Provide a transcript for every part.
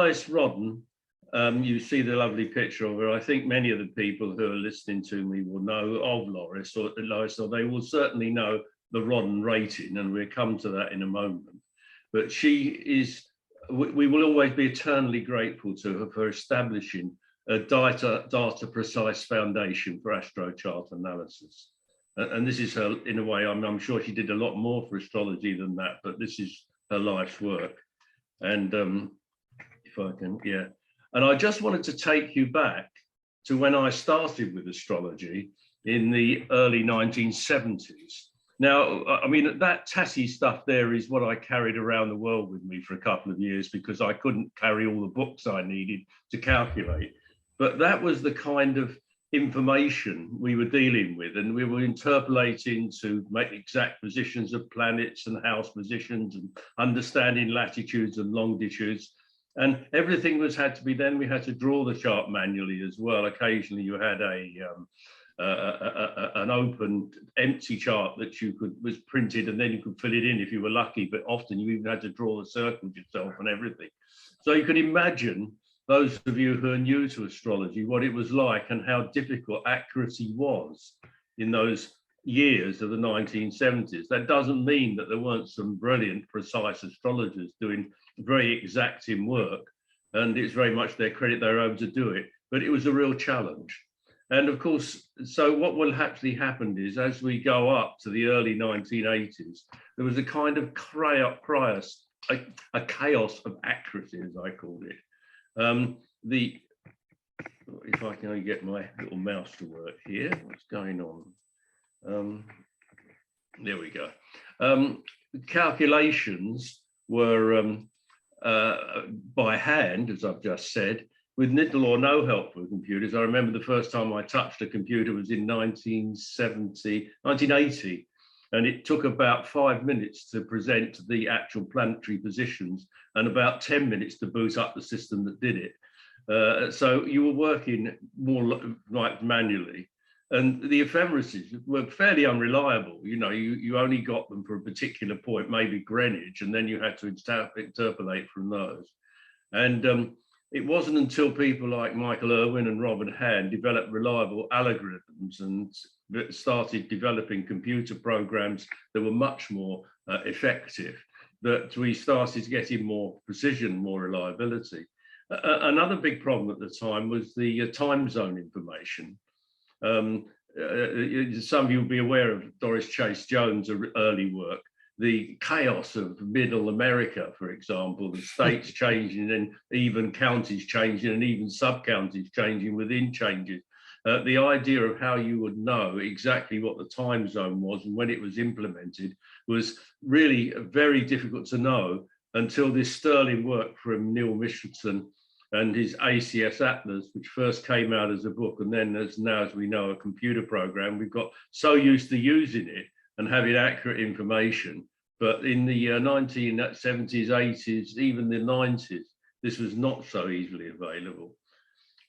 Lois Rodden, you see the lovely picture of her. I think many of the people who are listening to me will know of Lois, or they will certainly know the Rodden rating, and we'll come to that in a moment. But she is, we will always be eternally grateful to her for establishing a data precise foundation for astrochart analysis. And this is her, in a way, I'm sure she did a lot more for astrology than that, but this is her life's work. And if I can, yeah. And I just wanted to take you back to when I started with astrology in the early 1970s. Now, I mean, that tatty stuff there is what I carried around the world with me for a couple of years because I couldn't carry all the books I needed to calculate. But that was the kind of information we were dealing with, and we were interpolating to make exact positions of planets and house positions and understanding latitudes and longitudes. And everything had to be, then we had to draw the chart manually as well. Occasionally you had an open empty chart that was printed, and then you could fill it in if you were lucky, but often you even had to draw the circles yourself and everything. So you can imagine, those of you who are new to astrology, what it was like and how difficult accuracy was in those years of the 1970s. That doesn't mean that there weren't some brilliant, precise astrologers doing very exacting work, and it's very much their credit they're able to do it, but it was a real challenge. And of course, so what will actually happen is, as we go up to the early 1980s, there was a kind of a chaos of accuracy, as I called it. If I can only get my little mouse to work here, what's going on? There we go. Calculations were by hand, as I've just said, with little or no help from computers. I remember the first time I touched a computer was in 1980, and it took about 5 minutes to present the actual planetary positions and about 10 minutes to boot up the system that did it. So you were working more like manually, and the ephemeruses were fairly unreliable. You know, you only got them for a particular point, maybe Greenwich, and then you had to interpolate from those. And it wasn't until people like Michael Irwin and Robert Hand developed reliable algorithms and started developing computer programs that were much more effective, that we started getting more precision, more reliability. Another big problem at the time was the time zone information. Some of you will be aware of Doris Chase Jones' early work. The chaos of middle America, for example, the states changing and even counties changing and even sub-counties changing within changes. The idea of how you would know exactly what the time zone was and when it was implemented was really very difficult to know until this sterling work from Neil Michelson and his ACS Atlas, which first came out as a book and then as we know, a computer program. We've got so used to using it and having accurate information. But in the 1970s, 80s, even the 90s, this was not so easily available.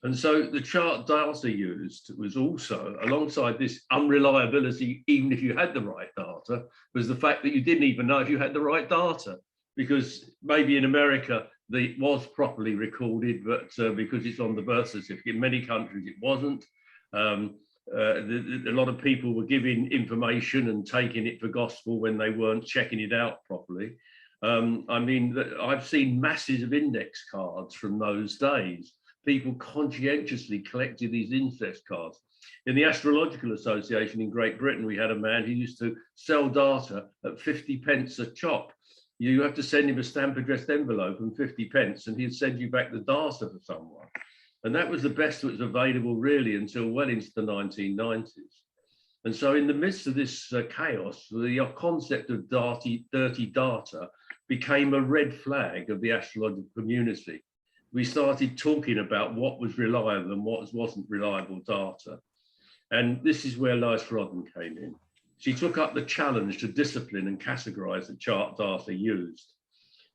And so the chart data used was also, alongside this unreliability, even if you had the right data, was the fact that you didn't even know if you had the right data, because maybe in America, it was properly recorded, but because it's on the birth certificate, in many countries it wasn't. A lot of people were giving information and taking it for gospel when they weren't checking it out properly. I mean, I've seen masses of index cards from those days. People conscientiously collected these index cards. In the Astrological Association in Great Britain, we had a man who used to sell data at 50 pence a chop. You have to send him a stamp addressed envelope and 50 pence, and he'd send you back the data for someone. And that was the best that was available really until well into the 1990s. And so in the midst of this chaos, the concept of dirty data became a red flag of the astrological community. We started talking about what was reliable and what wasn't reliable data. And this is where Lois Rodden came in. She took up the challenge to discipline and categorize the chart data used.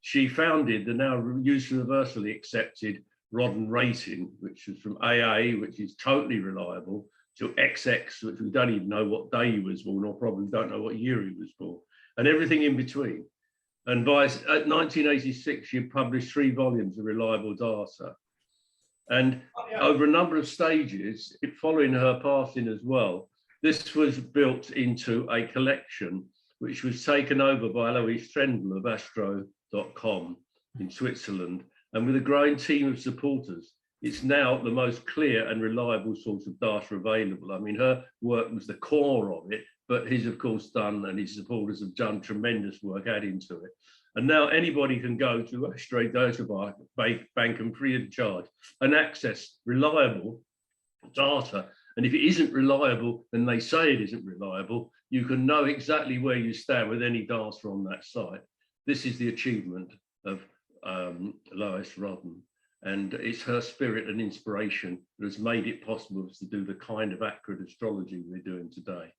She founded the now universally accepted Rodden rating, which is from AA, which is totally reliable, to XX, which we don't even know what day he was born, or probably don't know what year he was born, and everything in between. And by 1986, she published 3 volumes of reliable data. And over a number of stages, following her passing as well, this was built into a collection which was taken over by Lois Rodden of astro.com in Switzerland. And with a growing team of supporters, it's now the most clear and reliable source of data available. I mean, her work was the core of it, but he's of course done, and his supporters have done tremendous work adding to it. And now anybody can go to Astro Data Bank and free of charge and access reliable data. And if it isn't reliable, then they say it isn't reliable, you can know exactly where you stand with any data on that site. This is the achievement of Lois Rodden. And it's her spirit and inspiration that has made it possible to do the kind of accurate astrology we're doing today.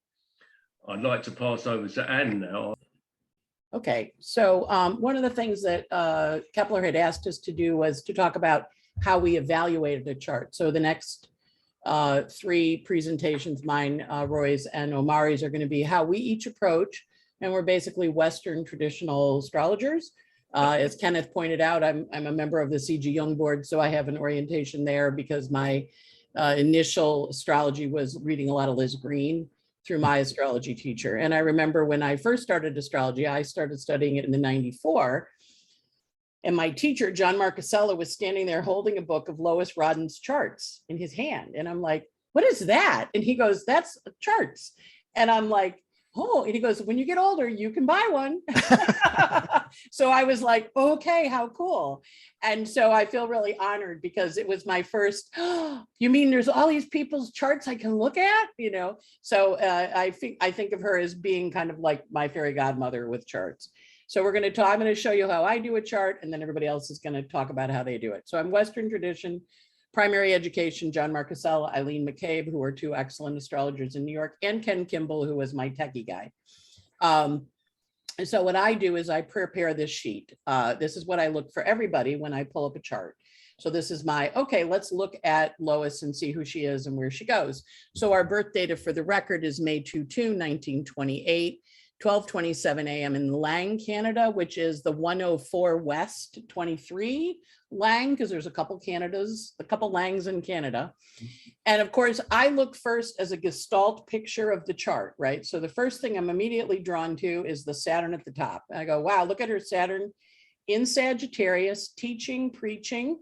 I'd like to pass over to Anne now. Okay, so one of the things that Kepler had asked us to do was to talk about how we evaluated a chart. So the next 3 presentations, mine, Roy's, and Omari's, are going to be how we each approach, and we're basically Western traditional astrologers. As Kenneth pointed out, I'm a member of the C.G. Jung board, so I have an orientation there because my initial astrology was reading a lot of Liz Green through my astrology teacher. And I remember when I first started astrology, I started studying it in the '94. And my teacher, John Marcusella, was standing there holding a book of Lois Rodden's charts in his hand. And I'm like, what is that? And he goes, that's charts. And I'm like, oh, and he goes, when you get older, you can buy one. So I was like, okay, how cool. And so I feel really honored because it was my first, oh, you mean there's all these people's charts I can look at, you know? So I think of her as being kind of like my fairy godmother with charts. So I'm going to show you how I do a chart, and then everybody else is going to talk about how they do it. So I'm Western tradition, primary education, John Marcusella, Eileen McCabe, who are 2 excellent astrologers in New York, and Ken Kimball, who was my techie guy. And so what I do is I prepare this sheet. This is what I look for everybody when I pull up a chart. So this is my, okay, let's look at Lois and see who she is and where she goes. So our birth data for the record is May 22, 1928. 12:27 a.m. in Lang, Canada, which is the 104 West 23 Lang, because there's a couple Langs in Canada. And of course, I look first as a gestalt picture of the chart, right? So the first thing I'm immediately drawn to is the Saturn at the top. And I go, wow, look at her Saturn in Sagittarius, teaching, preaching,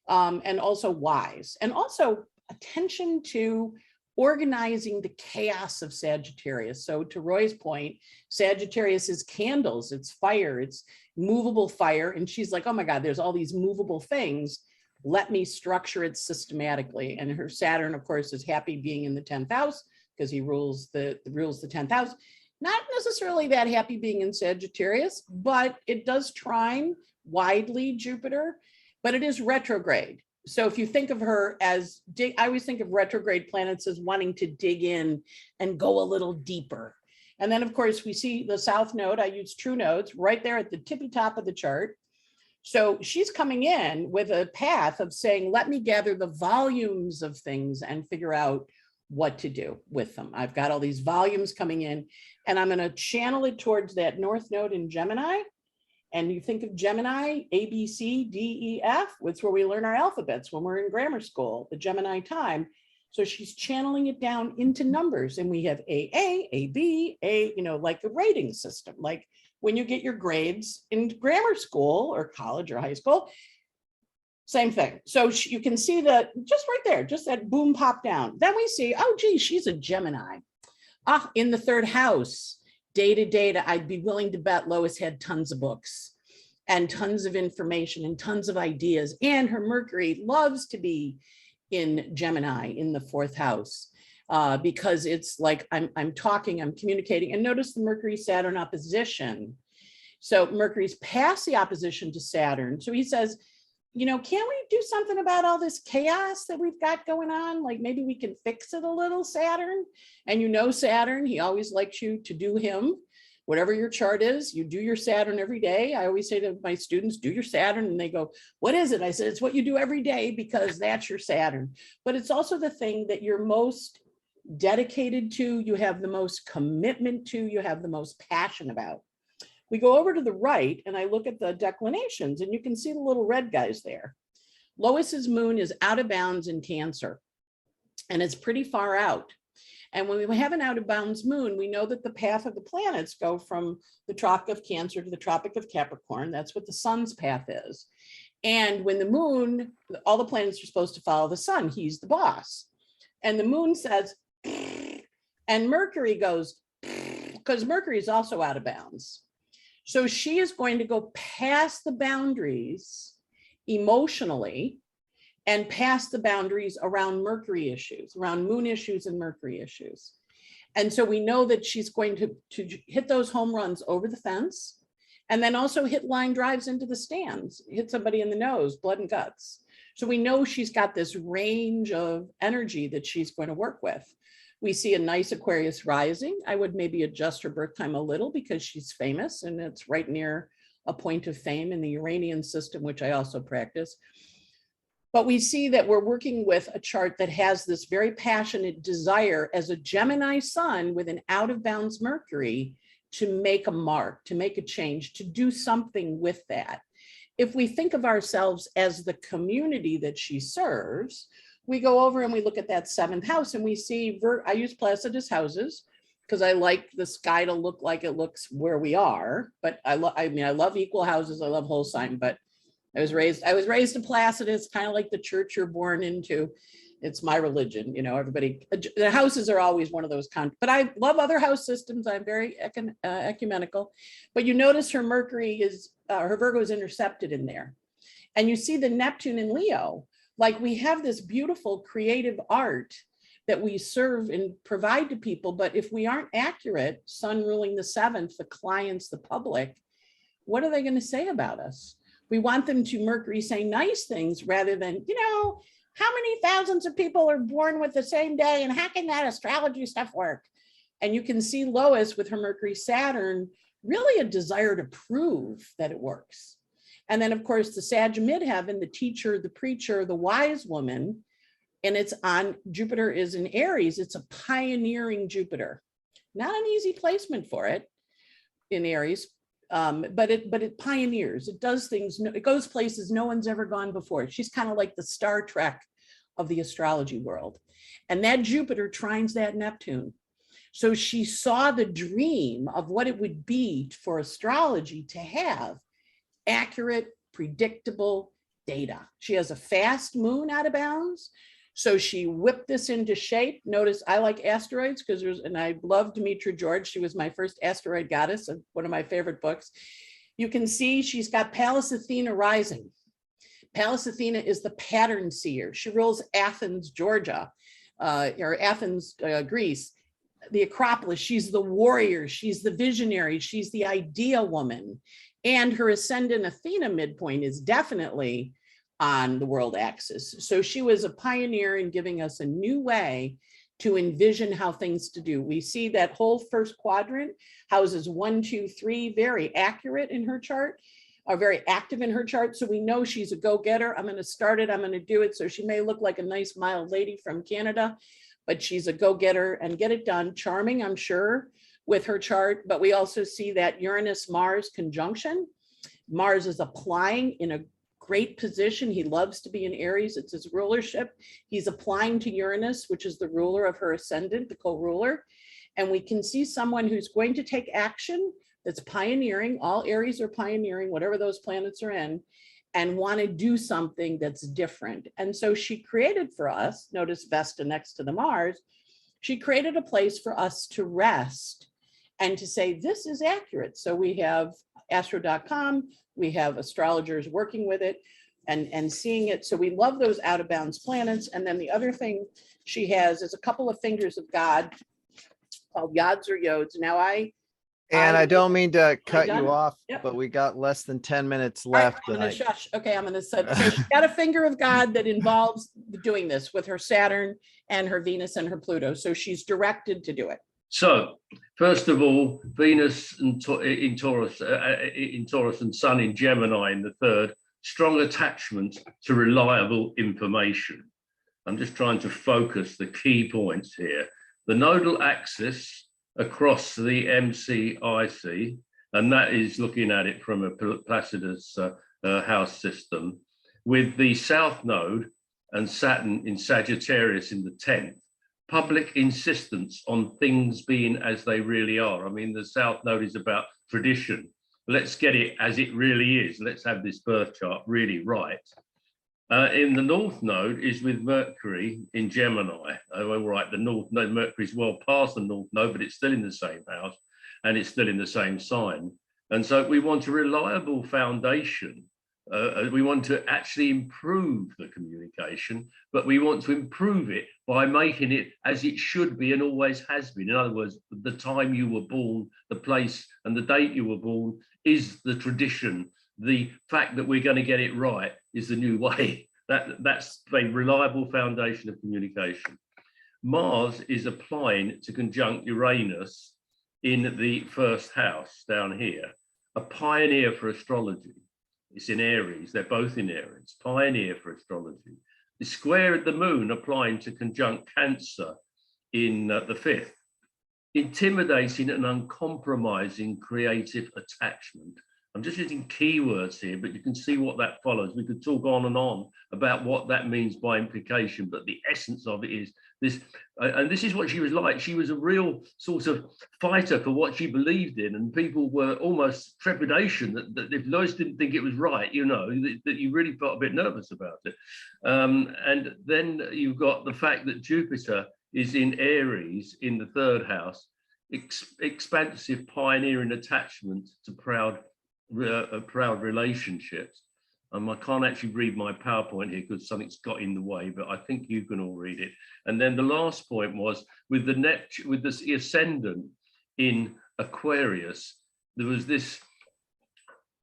and also wise. And also attention to organizing the chaos of Sagittarius. So to Roy's point, Sagittarius is candles, it's fire, it's movable fire. And she's like, oh my God, there's all these movable things. Let me structure it systematically. And her Saturn, of course, is happy being in the 10th house because he rules the 10th house. Not necessarily that happy being in Sagittarius, but it does trine widely Jupiter, but it is retrograde. So if you think of her as, I always think of retrograde planets as wanting to dig in and go a little deeper. And then of course we see the South Node, I use True Nodes right there at the tippy top of the chart. So she's coming in with a path of saying, let me gather the volumes of things and figure out what to do with them. I've got all these volumes coming in and I'm going to channel it towards that North Node in Gemini. And you think of Gemini, A, B, C, D, E, F, it's where we learn our alphabets when we're in grammar school, the Gemini time. So she's channeling it down into numbers. And we have A, B, A, you know, like a rating system, like when you get your grades in grammar school or college or high school, same thing. So you can see that just right there, just that boom pop down. Then we see, oh, gee, she's a Gemini. In the 3rd house. Data, I'd be willing to bet Lois had tons of books and tons of information and tons of ideas. And her Mercury loves to be in Gemini in the 4th house because it's like I'm talking, I'm communicating. And notice the Mercury Saturn opposition. So Mercury's past the opposition to Saturn. So he says, you know, can't we do something about all this chaos that we've got going on? Like maybe we can fix it a little, Saturn. And you know, Saturn, he always likes you to do him. Whatever your chart is, you do your Saturn every day. I always say to my students, do your Saturn. And they go, what is it? I said, it's what you do every day because that's your Saturn. But it's also the thing that you're most dedicated to, you have the most commitment to, you have the most passion about. We go over to the right and I look at the declinations and you can see the little red guys there. Lois's moon is out of bounds in Cancer and it's pretty far out. And when we have an out of bounds moon, we know that the path of the planets go from the Tropic of Cancer to the Tropic of Capricorn. That's what the sun's path is. And when the moon, all the planets are supposed to follow the sun. He's the boss. And the moon says, and Mercury goes, because Mercury is also out of bounds. So she is going to go past the boundaries emotionally and past the boundaries around Mercury issues, around moon issues and Mercury issues. And so we know that she's going to hit those home runs over the fence and then also hit line drives into the stands, hit somebody in the nose, blood and guts. So we know she's got this range of energy that she's going to work with. We see a nice Aquarius rising. I would maybe adjust her birth time a little because she's famous and it's right near a point of fame in the Uranian system, which I also practice. But we see that we're working with a chart that has this very passionate desire as a Gemini sun with an out of bounds Mercury to make a mark, to make a change, to do something with that. If we think of ourselves as the community that she serves, we go over and we look at that seventh house and we see, I use Placidus houses because I like the sky to look like it looks where we are. But I love equal houses. I love whole sign, but I was raised in Placidus, kind of like the church you're born into. It's my religion, you know, everybody, the houses are always one of those, but I love other house systems. I'm very ecumenical, but you notice her Mercury is, her Virgo is intercepted in there. And you see the Neptune in Leo, like we have this beautiful creative art that we serve and provide to people. But if we aren't accurate, sun ruling the seventh, the clients, the public, what are they going to say about us? We want them to Mercury say nice things rather than, you know, how many thousands of people are born with the same day and how can that astrology stuff work? And you can see Lois with her Mercury Saturn, really a desire to prove that it works. And then of course the Sag midheaven, the teacher, the preacher, the wise woman, and it's on, Jupiter is in Aries. It's a pioneering Jupiter, not an easy placement for it in Aries. But it pioneers, it does things, it goes places no one's ever gone before. She's kind of like the Star Trek of the astrology world. And that Jupiter trines that Neptune. So she saw the dream of what it would be for astrology to have accurate, predictable data. She has a fast moon out of bounds. So she whipped this into shape. Notice I like asteroids because and I love Demetra George. She was my first asteroid goddess, one of my favorite books. You can see she's got Pallas Athena rising. Pallas Athena is the pattern seer. She rules Athens, Georgia, or Athens, Greece, the Acropolis. She's the warrior. She's the visionary. She's the idea woman. And her ascendant Athena midpoint is definitely on the world axis. So she was a pioneer in giving us a new way to envision how things to do. We see that whole first quadrant, houses 1, 2, 3, very accurate in her chart, are very active in her chart. So we know she's a go-getter. I'm going to start it. I'm going to do it. So she may look like a nice mild lady from Canada, but she's a go-getter and get it done. Charming, I'm sure, with her chart. But we also see that Uranus-Mars conjunction. Mars is applying in a great position. He loves to be in Aries. It's his rulership. He's applying to Uranus, which is the ruler of her ascendant, the co-ruler. And we can see someone who's going to take action, that's pioneering. All Aries are pioneering, whatever those planets are in, and want to do something that's different. And so she created for us, notice Vesta next to the Mars, she created a place for us to rest and to say, this is accurate. So we have astro.com, we have astrologers working with it and seeing it. So we love those out of bounds planets. And then the other thing she has is a couple of fingers of God called yods or yods. Now I don't mean to cut you off, Yep. but we got less than 10 minutes Left. left. I'm going to shush. Okay, I'm going to set. So she's got a finger of God that involves doing this with her Saturn and her Venus and her Pluto. So she's directed to do it. So, first of all, Venus in Taurus and Sun in Gemini in the third, strong attachment to reliable information. I'm just trying to focus the key points here. The nodal axis across the MCIC and that is looking at it from a Placidus house system, with the South Node and Saturn in Sagittarius in the 10th. Public insistence on things being as they really are. I mean, the South Node is about tradition. Let's get it as it really is. Let's have this birth chart really right. In the North Node is with Mercury in Gemini. Oh, right, the North Node, Mercury is well past the North Node, but it's still in the same house and it's still in the same sign. And so we want a reliable foundation. We want to actually improve the communication, but we want to improve it by making it as it should be and always has been. In other words, the time you were born, the place and the date you were born is the tradition. The fact that we're going to get it right is the new way. That's a reliable foundation of communication. Mars is applying to conjunct Uranus in the first house down here, a pioneer for astrology. It's in Aries, they're both in Aries, pioneer for astrology. The square at the moon applying to conjunct Cancer in the 5th, intimidating and uncompromising creative attachment. I'm just using keywords here, but you can see what that follows. We could talk on and on about what that means by implication, but the essence of it is this, and this is what she was like. She was a real sort of fighter for what she believed in, and people were almost trepidation that if Lois didn't think it was right, you know, that you really felt a bit nervous about it. And then you've got the fact that Jupiter is in Aries in the 3rd house, expansive pioneering attachment to proud relationships. I can't actually read my PowerPoint here because something's got in the way, but I think you can all read it. And then the last point was with the ascendant in Aquarius, there was this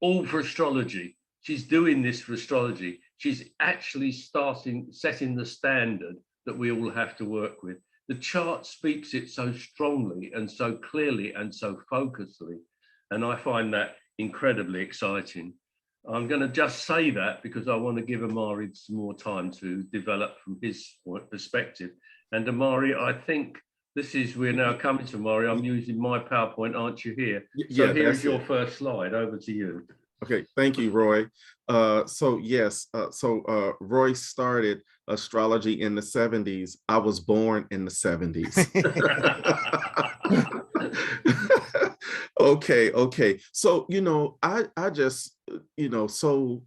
all for astrology. She's doing this for astrology. She's actually setting the standard that we all have to work with. The chart speaks it so strongly and so clearly and so focusedly, and I find that incredibly exciting. I'm going to just say that because I want to give Omari some more time to develop from his perspective. And Omari, I think we're now coming to Omari. I'm using my PowerPoint, aren't you here? So here's your first slide, over to you. Okay, thank you, Roy. So yes, Roy started astrology in the 70s. I was born in the 70s. Okay. So, you know, I just, you know, so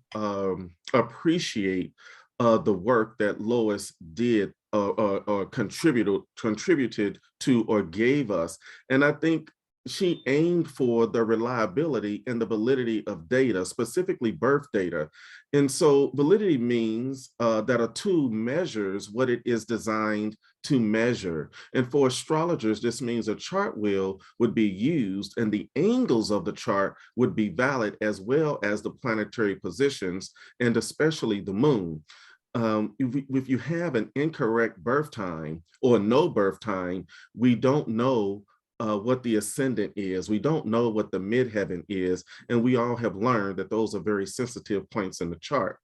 appreciate the work that Lois did or contributed to or gave us. And I think she aimed for the reliability and the validity of data, specifically birth data. And so validity means that a tool measures what it is designed to measure. And for astrologers, this means a chart wheel would be used and the angles of the chart would be valid, as well as the planetary positions and especially the moon. If you have an incorrect birth time or no birth time, we don't know what the ascendant is. We don't know what the midheaven is. And we all have learned that those are very sensitive points in the chart.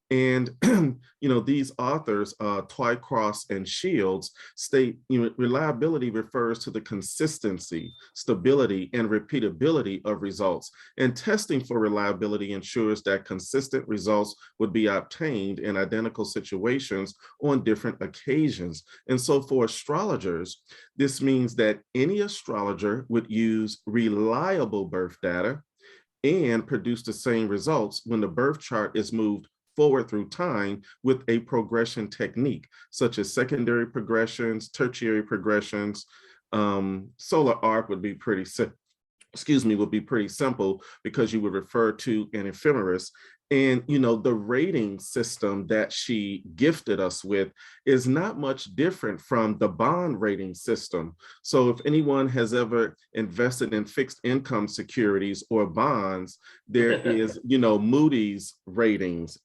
And, you know, these authors, Twycross and Shields, state, you know, reliability refers to the consistency, stability, and repeatability of results. And testing for reliability ensures that consistent results would be obtained in identical situations on different occasions. And so for astrologers, this means that any astrologer would use reliable birth data and produce the same results when the birth chart is moved forward through time with a progression technique, such as secondary progressions, tertiary progressions. Solar arc would be pretty simple because you would refer to an ephemeris. And, you know, the rating system that she gifted us with is not much different from the bond rating system. So if anyone has ever invested in fixed income securities or bonds, there is, you know, Moody's ratings,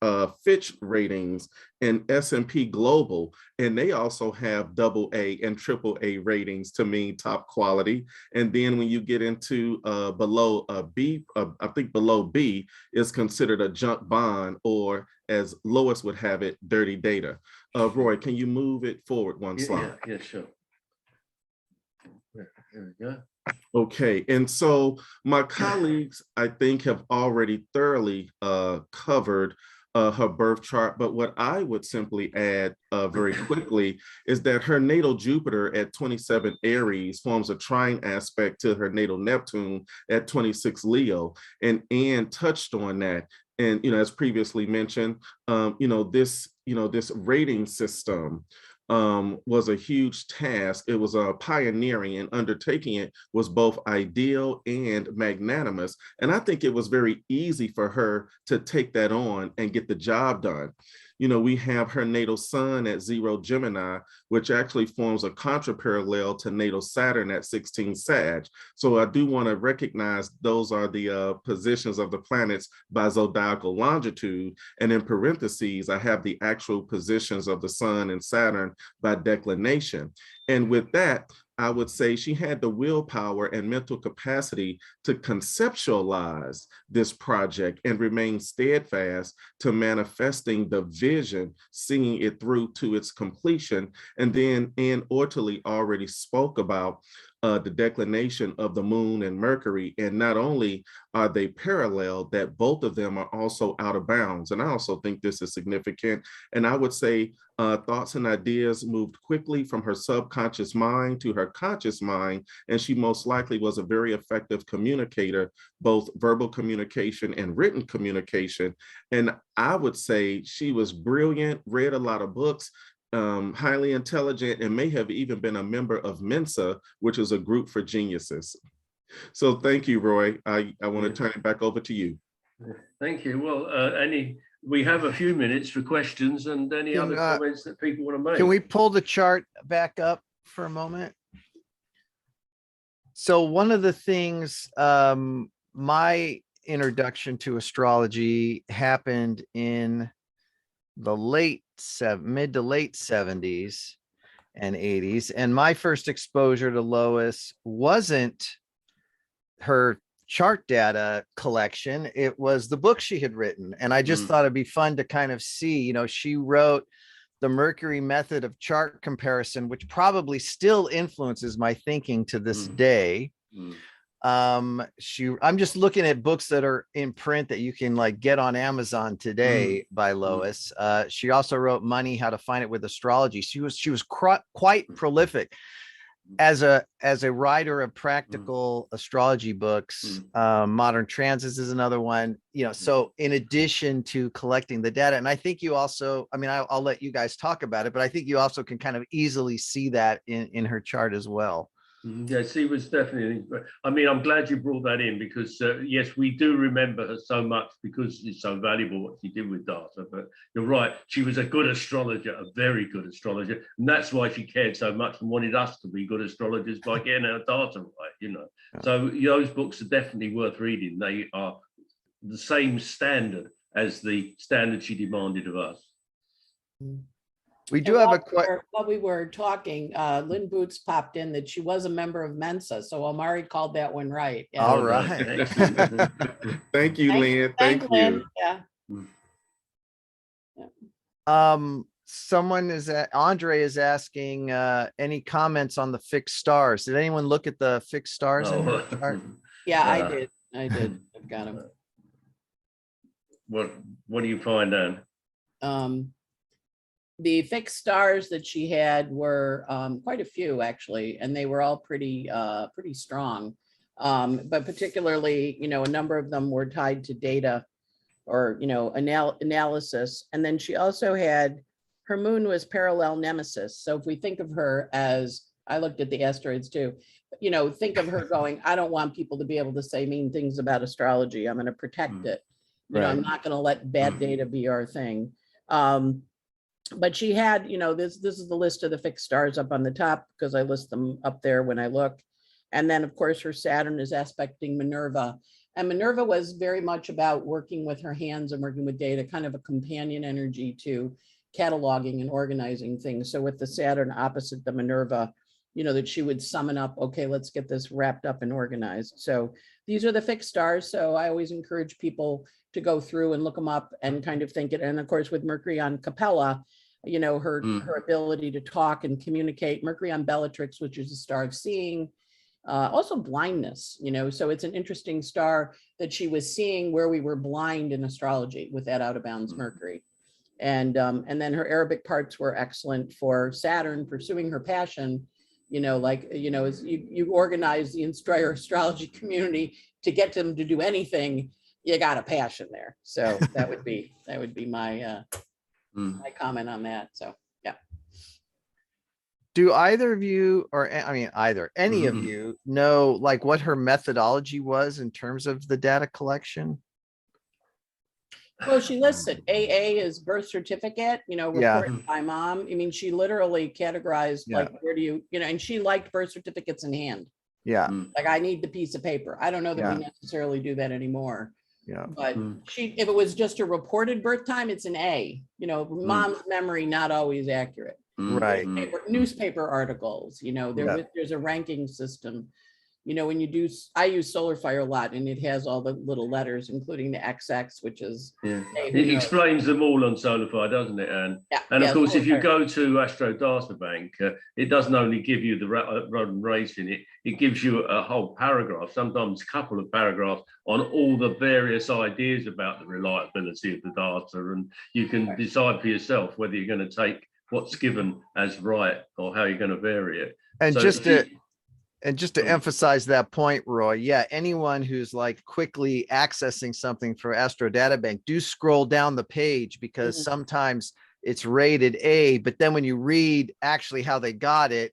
Fitch ratings, and S&P Global, and they also have AA and AAA ratings to mean top quality. And then when you get into below B, I think below B is considered a junk bond, or as Lois would have it, dirty data. Roy, can you move it forward one slide? Yeah, sure. Here we go. Okay, and so my colleagues, I think, have already thoroughly covered her birth chart, but what I would simply add very quickly is that her natal Jupiter at 27 Aries forms a trine aspect to her natal Neptune at 26 Leo, and Anne touched on that. And as previously mentioned, this rating system was a huge task. It was pioneering, and undertaking it was both ideal and magnanimous. And I think it was very easy for her to take that on and get the job done. We have her natal sun at 0 Gemini, which actually forms a contraparallel to natal Saturn at 16 Sag. So I do want to recognize those are the positions of the planets by zodiacal longitude. And in parentheses, I have the actual positions of the sun and Saturn by declination. And with that, I would say she had the willpower and mental capacity to conceptualize this project and remain steadfast to manifesting the vision, seeing it through to its completion. And then Anne Ortelee already spoke about the declination of the moon and Mercury. And not only are they parallel, that both of them are also out of bounds. And I also think this is significant. And I would say thoughts and ideas moved quickly from her subconscious mind to her conscious mind. And she most likely was a very effective communicator, both verbal communication and written communication. And I would say she was brilliant, read a lot of books, highly intelligent, and may have even been a member of Mensa, which is a group for geniuses. So thank you, Roy. I want to turn it back over to you. Thank you. Well, we have a few minutes for questions and any other comments that people want to make. Can we pull the chart back up for a moment? So one of the things, my introduction to astrology happened in the mid to late 70s and 80s. And my first exposure to Lois wasn't her chart data collection. It was the book she had written. And I just thought it'd be fun to kind of see, she wrote The Mercury Method of Chart Comparison, which probably still influences my thinking to this day. I'm just looking at books that are in print that you can get on Amazon today by Lois. She also wrote Money, How to Find It with Astrology. She was quite prolific as a writer of practical astrology books. Modern Transits is another one, so in addition to collecting the data, and I think you also, I'll let you guys talk about it, but I think you also can kind of easily see that in her chart as well. Yes, she was definitely, I'm glad you brought that in because, yes, we do remember her so much because it's so valuable what she did with data. But you're right, she was a good astrologer, a very good astrologer. And that's why she cared so much and wanted us to be good astrologers by getting our data right, So those books are definitely worth reading. They are the same standard as the standard she demanded of us. We do have a question. While we were talking, Lynn Boots popped in that she was a member of Mensa. So Omari called that one right. Yeah. All right. Thank you, Lynn. Thank you. Yeah. Andre is asking any comments on the fixed stars. Did anyone look at the fixed stars in her chart? Yeah, I did. I've got them. What do you find, Anne? The fixed stars that she had were quite a few actually, and they were all pretty strong. But particularly, a number of them were tied to data or, analysis. And then she also had, her moon was parallel nemesis. So if we think of her as, I looked at the asteroids too, think of her going, I don't want people to be able to say mean things about astrology. I'm going to protect it. I'm not going to let bad data be our thing. But she had, this is the list of the fixed stars up on the top because I list them up there when I look. And then, of course, her Saturn is aspecting Minerva. And Minerva was very much about working with her hands and working with data, kind of a companion energy to cataloging and organizing things. So with the Saturn opposite the Minerva, that she would summon up, okay, let's get this wrapped up and organized. So these are the fixed stars. So I always encourage people to go through and look them up and kind of think it. And of course, with Mercury on Capella, her ability to talk and communicate. Mercury on Bellatrix, which is the star of seeing, Also blindness, so it's an interesting star that she was seeing where we were blind in astrology with that out of bounds Mercury. And then her Arabic parts were excellent for Saturn pursuing her passion, as you organize the entire astrology community to get them to do anything, you got a passion there. So that would be my my comment on that. So yeah. Do either of you, or any of you know like what her methodology was in terms of the data collection? Well, she lists it. AA is birth certificate, reported by mom. I mean, she literally categorized like, where do you, and she liked birth certificates in hand. Yeah. Like, I need the piece of paper. I don't know that we necessarily do that anymore. Yeah. But if it was just a reported birth time, it's an A. Mom's memory not always accurate. Right. Newspaper articles, there's a ranking system. When you do, I use SolarFire a lot, and it has all the little letters, including the XX, which is. It explains them all on SolarFire, doesn't it, Anne? Yeah. And of course, if you go to Astro Data Bank, it doesn't only give you the Rodden rating, it gives you a whole paragraph, sometimes a couple of paragraphs on all the various ideas about the reliability of the data, and you can decide for yourself whether you're going to take what's given as right or how you're going to vary it. And just to emphasize that point, Roy, anyone who's like quickly accessing something for Astro Data Bank, do scroll down the page, because sometimes it's rated A, but then when you read actually how they got it,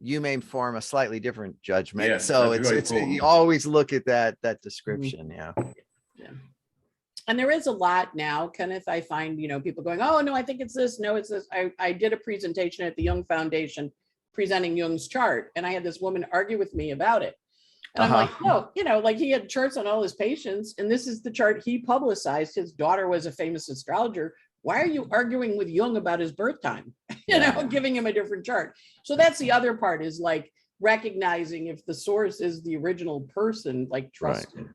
you may form a slightly different judgment. Yeah, so it's you always look at that description. Yeah. And there is a lot now, Kenneth. I find, people going, oh, no, I think it's this. No, it's this. I did a presentation at the Jung Foundation presenting Jung's chart, and I had this woman argue with me about it. And I'm like, no, like he had charts on all his patients, and this is the chart he publicized. His daughter was a famous astrologer. Why are you arguing with Jung about his birth time? Giving him a different chart. So that's the other part, is like recognizing if the source is the original person, like trust it,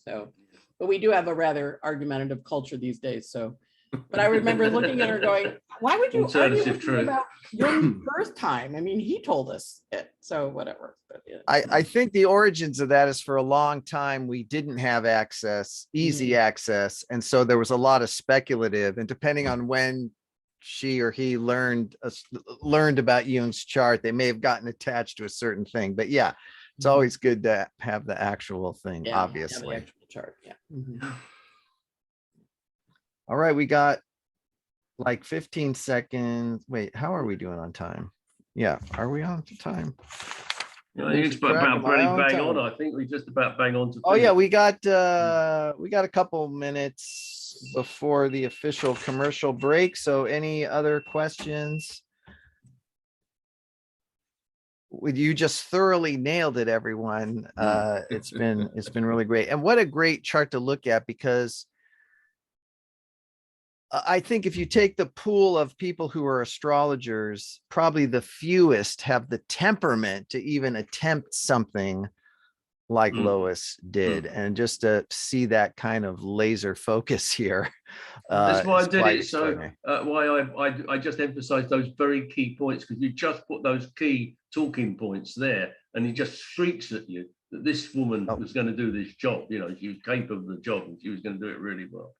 so. But we do have a rather argumentative culture these days. So, but I remember looking at her going, why would you argue with me about Jung's birth time? I mean, he told us it, so whatever. But, I think the origins of that is, for a long time, we didn't have easy access. And so there was a lot of speculative, and depending on when she or he learned about Jung's chart, they may have gotten attached to a certain thing. But yeah, it's always good to have the actual thing, obviously. The actual chart, All right, we got like 15 seconds. Wait, how are we doing on time? Yeah, are we on time? I think it's about bang on. I think we just about bang on to finish. Oh yeah, we got a couple minutes before the official commercial break. So any other questions? You just thoroughly nailed it, everyone. It's been really great. And what a great chart to look at, because I think if you take the pool of people who are astrologers, probably the fewest have the temperament to even attempt something like Lois did. And just to see that kind of laser focus here. That's why I did it. So why I just emphasized those very key points, because you just put those key talking points there, and it just shrieks at you that this woman was going to do this job. She was capable of the job, and she was going to do it really well.